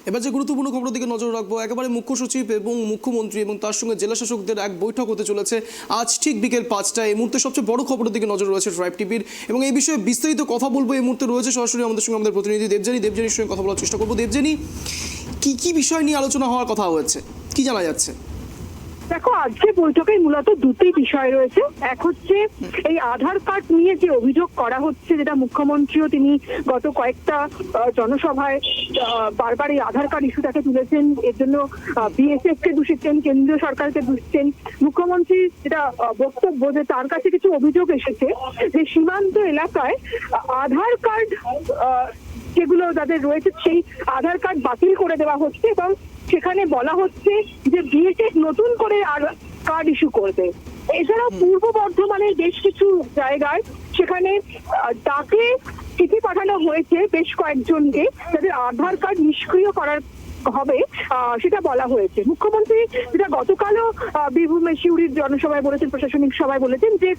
এবার যে গুরুত্বপূর্ণ খবরের দিকে নজর রাখবো, একেবারে মুখ্য সচিব এবং মুখ্যমন্ত্রী এবং তার সঙ্গে জেলা শাসকদের এক বৈঠক হতে চলেছে আজ ঠিক বিকেল 5টায়। এই মুহূর্তে সবচেয়ে বড় খবরের দিকে নজর রয়েছে ট্রাইব টিভির, এবং এই বিষয়ে বিস্তারিত কথা বলবো এই মুহূর্তে রয়েছে সরাসরি আমাদের সঙ্গে আমাদের প্রতিনিধি দেবযানীর সঙ্গে কথা বলার চেষ্টা করবো। দেবযানী, কি বিষয় নিয়ে আলোচনা হওয়ার কথা হয়েছে, কি জানা যাচ্ছে? দেখো, আজকে বৈঠকে মূলত দুটি বিষয় রয়েছে। এক হচ্ছে এই আধার কার্ড নিয়ে যে অভিযোগ করা হচ্ছে, যেটা মুখ্যমন্ত্রীও তিনি গত কয়েকটা জনসভায় বারবার এই আধার কার্ড ইস্যুটাকে তুলেছেন। এর জন্য বিএসএফ কে দূষিতেন, কেন্দ্রীয় সরকারকে দূষিতেন। মুখ্যমন্ত্রী যেটা বক্তব্য, যে তার কাছে কিছু অভিযোগ এসেছে যে সীমান্ত এলাকায় আধার কার্ড যেগুলো যাদের রয়েছে সেই আধার কার্ড বাতিল করে দেওয়া হচ্ছে, এবং সেখানে বলা হচ্ছে যে বিএসএফ নতুন করে আর কার্ড ইস্যু করবে। এছাড়াও পূর্ব বর্ধমানের বেশ কিছু জায়গায় সেখানে ডাকে চিঠি পাঠানো হয়েছে বেশ কয়েকজনকে, যাদের আধার কার্ড নিষ্ক্রিয় করার হবে সেটা বলা হয়েছে। মুখ্যমন্ত্রী যেটা গতকালও বীরভূমের সিউড়ির জনসভায় বলেছেন, প্রশাসনিক সভায় বলেছেন যে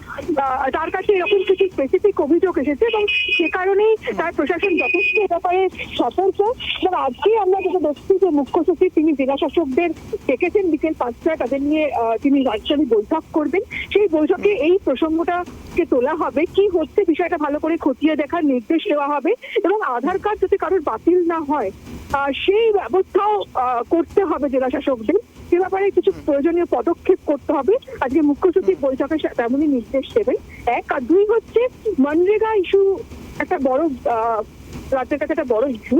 তার কাছে এরকম কিছু স্পেসিফিক অভিযোগ এসেছে এবং সে কারণেই তার প্রশাসন যথেষ্ট ব্যাপারে সতর্ক। এবং আজকে আমরা যেটা দেখছি যে মুখ্য সচিব তিনি জেলা শাসকদের ডেকেছেন বিকেল 5টায়, তাদের নিয়ে তিনি ভার্চুয়ালি বৈঠক করবেন। সেই বৈঠকে এই প্রসঙ্গটাকে তোলা হবে, কি হচ্ছে বিষয়টা ভালো করে খতিয়ে দেখার নির্দেশ দেওয়া হবে, এবং আধার কার্ড যদি কারোর বাতিল না হয় সেই ব্যবস্থাও করতে হবে জেলা শাসকদের। সে ব্যাপারে কিছু প্রয়োজনীয় পদক্ষেপ করতে হবে। আজকে মুখ্য সচিব বৈঠকে তেমনই নির্দেশ দেবেন। এক আর দুই হচ্ছে মনরেগা ইস্যু, একটা বড় রাজ্যের কাছে একটা বড় ইস্যু।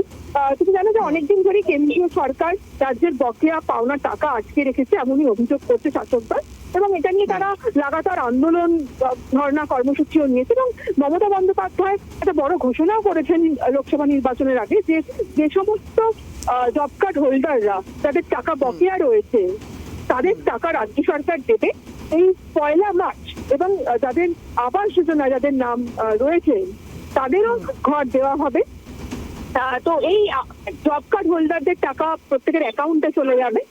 তুমি জানো যে অনেকদিন ধরে কেন্দ্রীয় সরকার রাজ্যের বকেয়া পাওনা টাকা আটকে রেখেছে, এমনই অভিযোগ করছে শাসকদল, এবং এটা নিয়ে তারা লাগাতার আন্দোলন, ধর্ণা কর্মসূচিও নিয়েছে। এবং মমতা বন্দ্যোপাধ্যায় একটা বড় ঘোষণাও করেছেন লোকসভা নির্বাচনের আগে, যে সমস্ত জব কার্ড হোল্ডাররা যাদের টাকা বকেয়া রয়েছে তাদের টাকা রাজ্য সরকার দেবে এই 1 মার্চ, এবং যাদের আবাস যোজনা যাদের নাম রয়েছে তাদেরও ঘর দেওয়া হবে। তো এই জব কার্ড হোল্ডারদের টাকা প্রত্যেকের অ্যাকাউন্টে চলে যাবে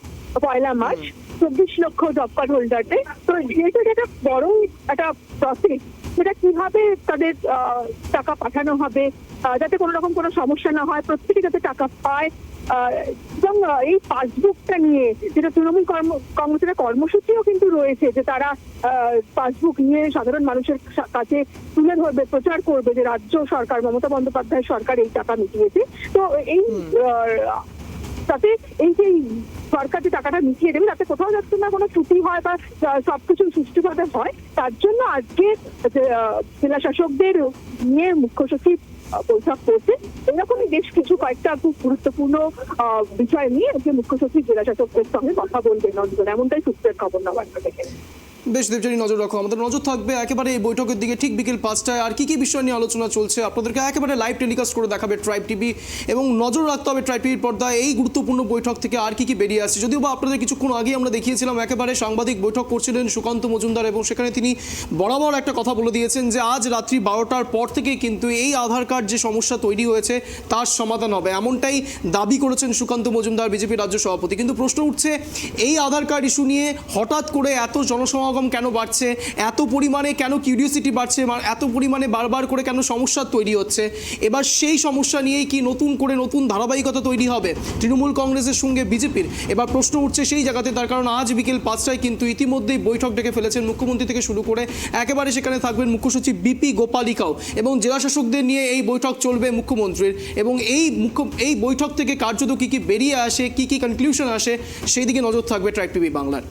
1 মার্চ, 24 লক্ষ জব কার্ড হোল্ডারদের। তো যেহেতু এটা বড় একটা প্রসেস, সেটা কিভাবে তাদের টাকা পাঠানো হবে যাতে কোনো রকম কোনো সমস্যা না হয়, প্রত্যেকে যাতে টাকা পায়। এবং এই পাসবুকটা নিয়ে যেটা তৃণমূল কংগ্রেসের কর্মসূচিও কিন্তু রয়েছে, যে তারা পাসবুক নিয়ে সাধারণ মানুষের কাছে তুলে ধরবে, প্রচার করবে যে রাজ্য সরকার, মমতা বন্দ্যোপাধ্যায় সরকার এই টাকা মিটিয়েছে। তো এই তাতে এই যে সরকার যে টাকাটা মিটিয়ে দেবে, তাতে কোথাও যাচ্ছে না কোনো ত্রুটি হয় বা সবকিছু সুষ্ঠুভাবে হয়, তার জন্য আজকে জেলা শাসকদের নিয়ে মুখ্য সচিব বৈঠক করছে। এরকমই বেশ কিছু কয়েকটা খুব গুরুত্বপূর্ণ বিষয় নিয়ে আজকে মুখ্য সচিব জেলা শাসকদের সঙ্গে কথা বলবেন, এমনটাই সূত্রের খবর নবান্ন থেকে। বেশ দেবযানী, নজর রাখো, আমাদের নজর থাকবে একেবারে এই বৈঠকের দিকে ঠিক বিকেল 5টায়। আর কি বিষয় নিয়ে আলোচনা চলছে আপনাদেরকে একেবারে লাইভ টেলিকাস্ট করে দেখাবে ট্রাইব টিভি, এবং নজর রাখতে হবে ট্রাইব টিভির পর্দায় এই গুরুত্বপূর্ণ বৈঠক থেকে আর কি বেরিয়ে আসছে। যদিও বা আপনাদের কিছুক্ষণ আগে আমরা দেখিয়েছিলাম একেবারে সাংবাদিক বৈঠক করছিলেন সুকান্ত মজুমদার, এবং সেখানে তিনি বরাবর একটা কথা বলে দিয়েছেন যে আজ রাত্রি 12টার পর থেকে কিন্তু এই আধার কার্ড যে সমস্যা তৈরি হয়েছে তার সমাধান হবে, এমনটাই দাবি করেছেন সুকান্ত মজুমদার, বিজেপি রাজ্য সভাপতি। কিন্তু প্রশ্ন উঠছে, এই আধার কার্ড ইস্যু নিয়ে হঠাৎ করে এত জনসমাগম কেন বাড়ছে, এত পরিমাণে কেন কিউরিওসিটি বাড়ছে, এত পরিমাণে বারবার করে কেন সমস্যা তৈরি হচ্ছে? এবার সেই সমস্যা নিয়েই কি নতুন করে নতুন ধারাবাহিকতা তৈরি হবে তৃণমূল কংগ্রেসের সঙ্গে বিজেপির? এবার প্রশ্ন উঠছে সেই জায়গাতে, তার কারণ আজ বিকেল 5টায় কিন্তু ইতিমধ্যেই বৈঠক ডেকে ফেলেছেন মুখ্যমন্ত্রী থেকে শুরু করে, একেবারে সেখানে থাকবেন মুখ্য সচিব বিপি গোপালিকাও, এবং জেলা শাসকদের নিয়ে এই বৈঠক চলবে মুখ্যমন্ত্রীর। এবং এই বৈঠক থেকে কার্যত কি বেরিয়ে আসে, কি কনক্লুশন আসে, সেই দিকে নজর থাকবে ট্রাইব টিভি বাংলার।